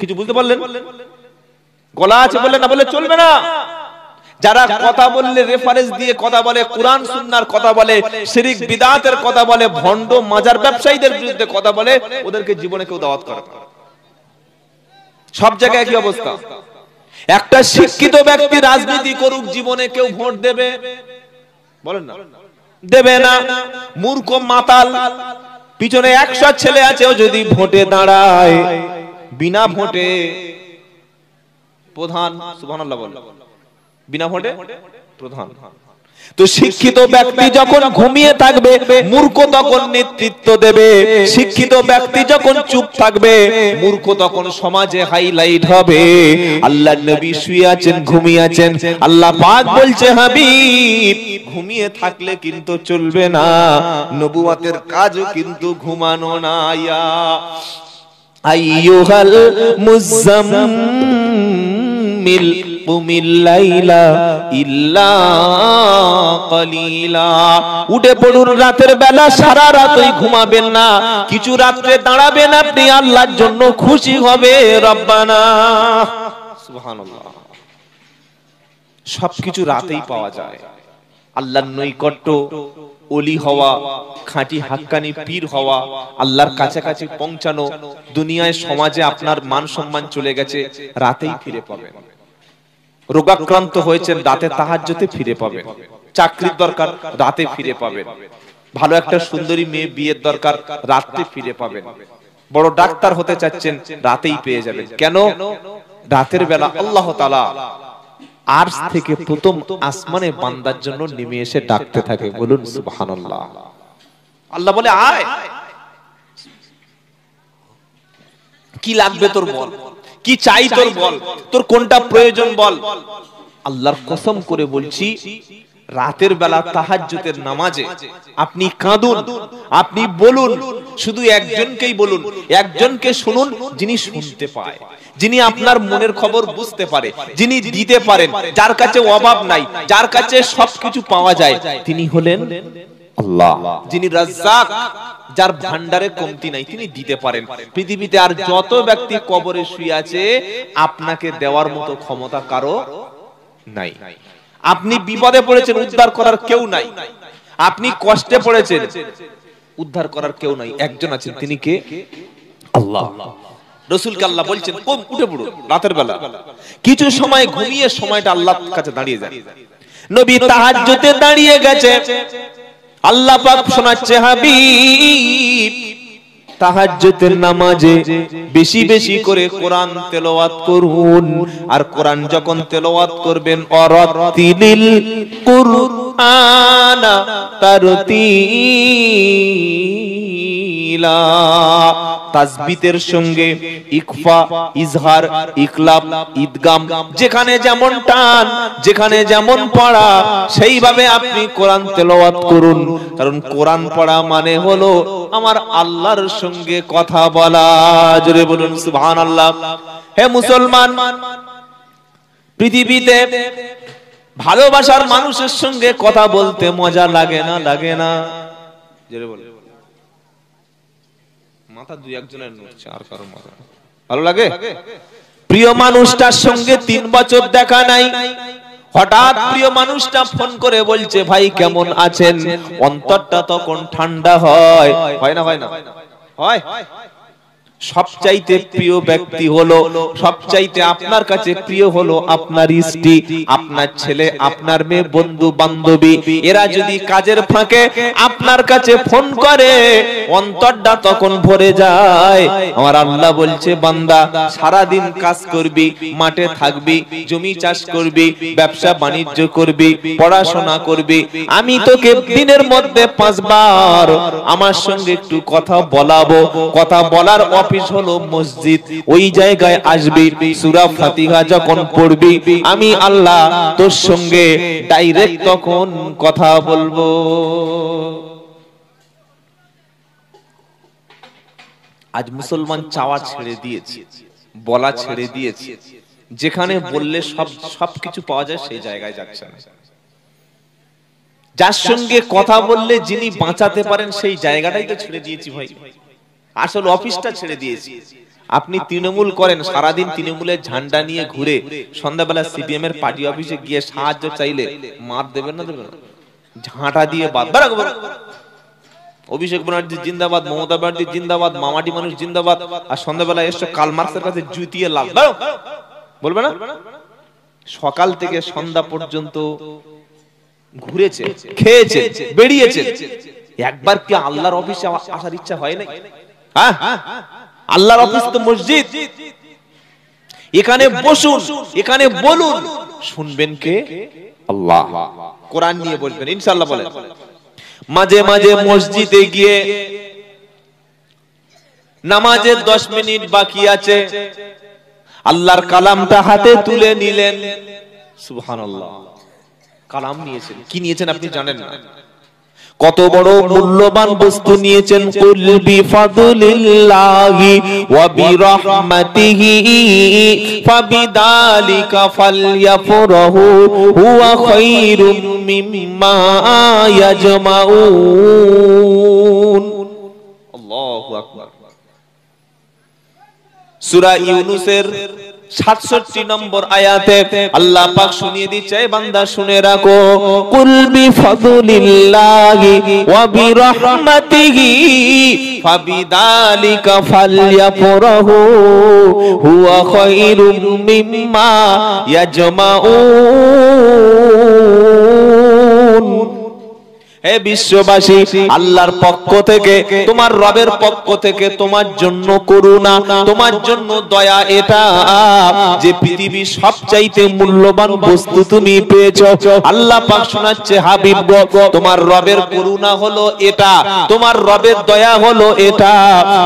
কিছু বুঝতে পারলেন? গলা আছে বলে না বলে চলবে না। যারা কথা বললে রেফারেন্স দিয়ে কথা বলে, কুরআন সুন্নাহর কথা বলে, শিরক বিদআতের কথা বলে, ভণ্ড মাজার ব্যবসায়ীদের বিরুদ্ধে কথা বলে, ওদেরকে জীবনে কেউ দাওয়াত করে না। সব জায়গায় একই অবস্থা। একটা শিক্ষিত ব্যক্তি রাজনীতি করুক, জীবনে কেউ ভোট দেবে? বলেন না, দেবে না। মূর্খ মাতাল পিছনে 100 ছেলে আছে, ও যদি ভোটে দাঁড়ায়, বিনা ভোটে প্রধান, সুবহানাল্লাহ বল, বিনা ভোটে প্রধান। তো শিক্ষিত ব্যক্তি যখন ঘুমিয়ে থাকবে, মূর্খ তখন নেতৃত্ব দেবে। শিক্ষিত ব্যক্তি যখন চুপ থাকবে, মূর্খ তখন সমাজে হাইলাইট হবে। আল্লাহর নবী শুয়ে আছেন, ঘুমিয়ে আছেন, আল্লাহ পাক বলছে হাবিব ঘুমিয়ে থাকলে কিন্তু চলবে না, নবুয়তের কাজও কিন্তু ঘুমানো না। ইয়া আইয়ুহাল মুযাম্মিল কুমিল লাইলা ইল্লা কালিলা। উঠে পড়ুন রাতের বেলা, সারা রাতই ঘুমাবেন না, কিছু রাত্রে দাঁড়াবেন, আপনি আল্লাহর জন্য খুশি হবে। রব্বানা, সুবহানাল্লাহ। সবকিছু রাতেই পাওয়া যায়। আল্লাহর নৈকট্য, ওলি হওয়া, খাঁটি হাক্কানি পীর হওয়া, আল্লাহর কাছাকাছি পৌঁছানো, দুনিয়ায় সমাজে আপনার মান সম্মান চলে গেছে, রাতেই ফিরে পাবেন। রোগাক্রান্ত হয়েছেন, রাতে তাহাজ্জুদে ফিরে পাবেন। চাকরির দরকার, রাতে ফিরে পাবেন। ভালো একটা সুন্দরী মেয়ে বিয়ের দরকার, রাতে ফিরে পাবেন। বড় ডাক্তার হতে চাচ্ছেন, রাতেই পেয়ে যাবেন। কেন? রাতের বেলা আল্লাহ তাআলা আরশ থেকে প্রথম আসমানে বান্দার জন্য নেমে এসে ডাকতে থাকে। বলুন সুবহানাল্লাহ। আল্লাহ বলে, আয়, কি লাগবে তোর বল, কি চাই তোর বল, তোর কোনটা প্রয়োজন বল। আল্লাহর কসম করে বলছি, রাতের বেলা তাহাজ্জুদের নামাজে আপনি কাঁদুন, আপনি বলুন, শুধু একজনকেই বলুন, একজনকে শুনুন যিনি শুনতে পায়, যিনি আপনার মনের খবর বুঝতে পারে, যিনি দিতে পারেন, যার কাছে অভাব নাই, যার কাছে সবকিছু পাওয়া যায়, তিনি হলেন আল্লাহ। যিনি রাজ্জাক, যার ভান্ডারে কমতি নাই, তিনি দিতে পারেন। পৃথিবীতে আর যত ব্যক্তি কবরে শুয়ে আছে, আপনাকে দেওয়ার মতো ক্ষমতা কারো নাই। আপনি বিপদে পড়েছেন, উদ্ধার করার কেউ নাই। আপনি কষ্টে পড়েছেন, উদ্ধার করার কেউ নাই। একজন আছেন, তিনি কে? আল্লাহ। রাসূলকে আল্লাহ বলছেন, কোন উঠে পড়ুন রাতের বেলা, কিছু সময় ঘুমিয়ে সময়টা আল্লাহর কাছে দাঁড়িয়ে যান। নবী তাহাজ্জুদে দাঁড়িয়ে গেছে, আল্লাহ পাক শোনাচ্ছে, হাবিব তাহাজ্জুদের নামাজে বেশি বেশি করে কোরআন তেলাওয়াত করুন। আর কোরআন যখন তেলাওয়াত করবেন, অরাতিলিল কুরআনা তারতিলা, তাসবিতের সঙ্গে ইকফা, ইজহার, ইকলাব, ইদগাম, যেখানে যেমন টান, যেখানে যেমন পড়া, সেইভাবে আপনি কোরআন তেলাওয়াত করুন। কারণ কোরআন পড়া মানে হলো আমার আল্লাহর সঙ্গে কথা বলা। জোরে বলুন সুবহানাল্লাহ। হে মুসলমান, পৃথিবীতে ভালোবাসার মানুষের সঙ্গে কথা বলতে মজা লাগে না? লাগে না? জোরে বলুন। মাথা দুই একজনের নড়ছে, আর কারো মাথা ভালো লাগে? প্রিয় মানুষটার সঙ্গে 3 বছর দেখা নাই, হঠাৎ প্রিয় মানুষটা ফোন করে বলছে, ভাই কেমন আছেন? অন্তরটা তখন ঠান্ডা হয়। হয় না? হয় না? হয়। সবচাইতে প্রিয় ব্যক্তি হলো, সবচাইতে আপনার কাছে প্রিয় হলো আপনার স্ত্রী, আপনার ছেলে, আপনার মেয়ে, বন্ধু বান্ধবী। এরা যদি কাজের ফাঁকে আপনার কাছে ফোন করে, অন্তরটা তখন ভরে যায়। আমার আল্লাহ বলছে, বান্দা সারা দিন কাজ করবি, মাঠে থাকবি, জমি চাষ করবি, ব্যবসা বাণিজ্য করবি, পড়াশোনা করবি, আমি তোকে দিনের মধ্যে 5 বার আমার সঙ্গে একটু কথা বলাবো। কথা বলার অফিস হলো মসজিদ, ওই জায়গায় আসবি, সূরা ফাতিহা যখন পড়বি, আমি আল্লাহ তোর সঙ্গে ডাইরেক্ট তখন কথা বলবো। আজ মুসলমান চাওয়া ছেড়ে দিয়েছে, বলা ছেড়ে দিয়েছে। যেখানে বললে সবকিছু পাওয়া যায়, সেই জায়গায় যাচ্ছে না। যার সঙ্গে কথা বললে যিনি বাঁচাতে পারেন, সেই জায়গাটাই তো ছেড়ে দিয়েছি ভাই। আসল অফিসটা ছেড়ে দিয়েছি। আপনি তৃণমূল করেন, সারাদিন তৃণমূলের ঝান্ডা নিয়ে ঘুরে সন্ধ্যাবেলা সিপিএম এর পার্টি অফিসে গিয়ে সাহায্য চাইলে মার দেবেন না দেবেন না? ঝাঁটা দিয়ে বাদ বারাক। অভিষেক ব্যানার্জি জিন্দাবাদ, মমতা ব্যানার্জি জিন্দাবাদ, মামাটি মানুষ জিন্দাবাদ, আর সন্ধ্যাবেলা এসে কার্ল মার্কসের কাছে জুতিয়ে লাভ বলবে না? সকাল থেকে সন্ধ্যা পর্যন্ত ঘুরেছে, খেয়েছে, বেরিয়েছে, একবার কি আল্লাহর অফিসে আসার ইচ্ছা হয় না? হ্যাঁ, আল্লাহর অফিস তো মসজিদ, এখানে বসুন, এখানে বলুন, শুনবেন কে? আল্লাহ। কোরআন নিয়ে বলবেন ইনশাআল্লাহ। বলেন মাঝে মাঝে মসজিদে গিয়ে নামাজের 10 মিনিট বাকি আছে, আল্লাহর কালামটা হাতে তুলে নিলেন, সুবহানাল্লাহ। কালাম নিয়েছেন, কি নিয়েছেন আপনি জানেন না? কত বড় মূল্যবান বস্তু নিয়েছেন। কুল বিফাদলিল্লাহি ওয়া বিরহমাতিহি ফাবিযালিকা ফালইফরাহু হুয়া খায়রুম মিম্মা ইয়াজমাউন। আল্লাহু আকবার। সূরা ইউনূসের 67 নম্বর আয়াতে আল্লাহ পাক শুনিয়ে দিচ্ছে, বান্দা শুনে রাখো, কুল বিফাদলিল্লাহি ওয়া বিরহমাতিহি ফাবিযালিকা ফালইফরাহু হুয়া খায়রুম মিম্মা ইয়াজমাউন। হে বিশ্ববাসী, আল্লাহর পক্ষ থেকে, তোমার রবের পক্ষ থেকে তোমার জন্য করুণা, তোমার জন্য দয়া, এটা যে পৃথিবীর সবচাইতে মূল্যবান বস্তু তুমি পেয়েছো। আল্লাহ পাক শোনাচ্ছে, হাবিব গো, তোমার রবের করুণা হলো এটা, তোমার রবের দয়া হলো এটা,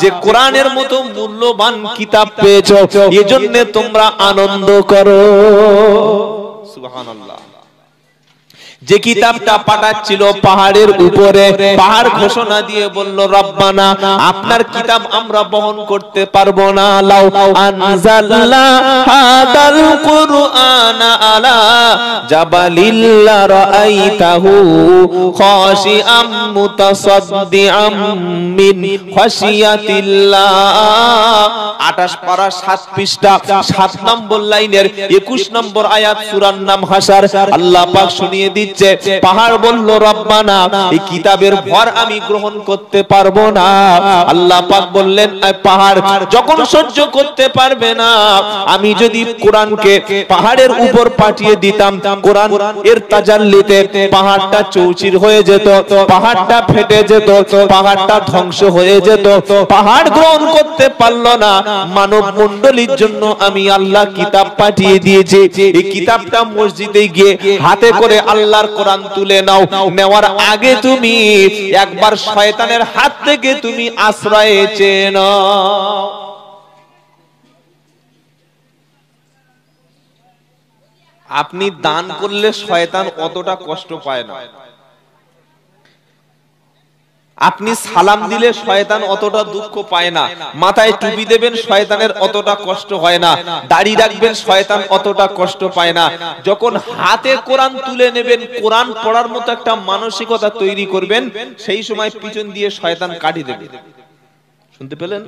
যে কোরআনের মতো মূল্যবান কিতাব পেয়েছো, এজন্য তোমরা আনন্দ করো। সুবহানাল্লাহ। যে কিতাবটা পাঠাচ্ছিল পাহাড়ের উপরে, পাহাড় ঘোষণা দিয়ে বলল, রব্বানা, আপনার কিতাব আমরা বহন করতে পারবো না। লাউ আনজালনা হাদাল কুরআনা আলা জাবালিল রাআইতাহু খাশিআম মুতাসাদ্দিআম মিন খাশিয়াতিল্লাহ। 28 পারা 7 পৃষ্ঠা 7 নম্বর লাইনের 21 নম্বর আয়াত, সূরার নাম হাসার। আল্লাহ পাক শুনিয়ে দিচ্ছে, পাহাড় বলল, রব্বানা, এই কিতাবের ভর আমি গ্রহণ করতে পারবো না। আল্লাহ পাক বললেন, পাহাড় যখন সহ্য করতে পারবে না, আমি যদি কোরআনকে পাহাড়ের উপর পাঠিয়ে দিতাম, কোরআন এর তাজাল্লিতে পাহাড়টা চৌচির হয়ে যেত, পাহাড়টা ফেটে যেত, পাহাড়টা ধ্বংস হয়ে যেত। পাহাড় গ্রহণ করতে পারলো না, মানব মণ্ডলীর জন্য আমি আল্লাহ কিতাব পাঠিয়ে দিয়েছি। এই কিতাবটা মসজিদে গিয়ে হাতে করে আল্লাহর কোরআন তুলে নাও। নেওয়ার আগে তুমি একবার শয়তানের হাত থেকে তুমি আশ্রয় চেয়ে নাও। আপনি দান করলে শয়তান অতটা কষ্ট পায় না, আপনি সালাম দিলে শয়তান অতটা দুঃখ পায় না, মাথায় টুপি দেবেন শয়তানের অতটা কষ্ট হয় না, দাড়ি রাখবেন শয়তান অতটা কষ্ট পায় না। যখন হাতে কোরআন তুলে নেবেন, কোরআন পড়ার মতো একটা মানসিকতা তৈরি করবেন, সেই সময় পিছন দিয়ে শয়তান কাটি দেবে। শুনতে পেলেন?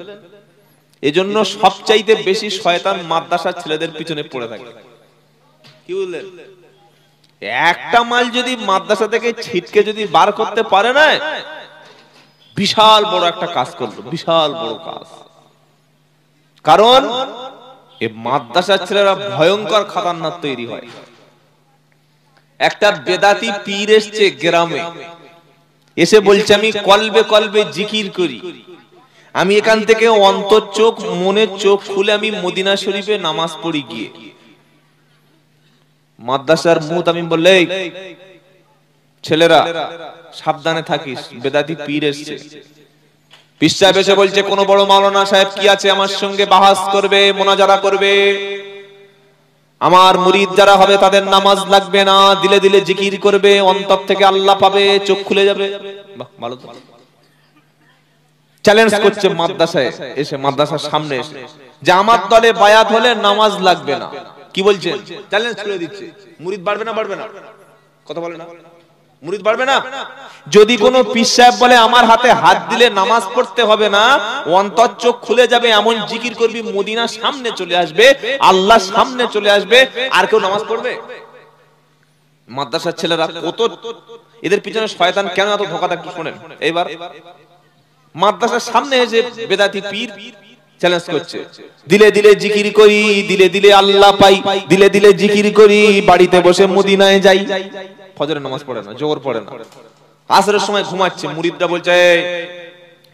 এজন্য সবচাইতে বেশি শয়তান মাদ্রাসার ছেলেদের পিছনে পড়ে থাকে। কি বললেন? একটা মাল যদি মাদ্রাসা থেকে ছিটকে যদি বার করতে পারে না, বিশাল বড় একটা কাজ করলো, বিশাল বড় কাজ। কারণ এই মাদ্রাসার ছেলেরা ভয়ঙ্কর খতরনাক তৈরি হয়। একটা বেদাতি পীর এসছে গ্রামে, এসে বলছে, আমি কলবে কলবে জিকির করি, আমি এখান থেকে অন্তর চোখ মনের চোখ খুলে আমি মদিনা শরীফে নামাজ পড়ি গিয়ে। মাদ্রাসার মুতামিম বললে, ছেলেরা সাবধানে থাকিস, বেদাতি পীর এসছে। পীর সাহেব এসে বলছে, কোন বড় মাওলানা সাহেব কি আছে আমার সঙ্গে বাহাস করবে, মোনাজারা করবে, আমার মুরিদ যারা হবে তাদের নামাজ লাগবে না, দিলে দিলে জিকির করবে, অন্তর থেকে আল্লাহ পাবে, চোখ খুলে যাবে। বাহ, ভালো তো। চ্যালেঞ্জ করছে মাদ্রাসায় এসে, মাদ্রাসার সামনে এসে, যে আমার দলে বায়াত হলে নামাজ লাগবে না। কি বলছেন? চ্যালেঞ্জ করে দিচ্ছে। মুরিদ বাড়বে না, বাড়বে না? কথা বলে না। মুরিদ বাড়বে না? যদি কোনো পীর সাহেব বলে আমার হাতে হাত দিলে নামাজ পড়তে হবে না, অন্তর চোখ খুলে যাবে, এমন জিকির করবি মদিনা সামনে চলে আসবে, আল্লাহ সামনে চলে আসবে, আর কেউ নামাজ পড়বে? মাদ্রাসার ছেলেরা কত এদের পিছনে শয়তান কেন এত ধোঁকা দেয় একটু শোনেন। এইবার মাদ্রাসার সামনে এসে বেদাতি পীর চ্যালেঞ্জ করছে, দিলে দিলে জিকির করি, দিলে দিলে আল্লাহ পাই, দিলে দিলে জিকির করি, বাড়িতে বসে মদিনায় যাই। ফজরের নামাজ পড়ে না, জোহর পড়ে না, আসরের সময় ঘুমাচ্ছে। মুরিদরা বলছে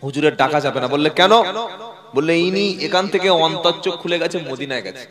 হুজুরের ডাকা যাবে না। বললে কেন? বললে ইনি এখান থেকে অন্তর চোখ খুলে গেছে, মদিনায় গেছে।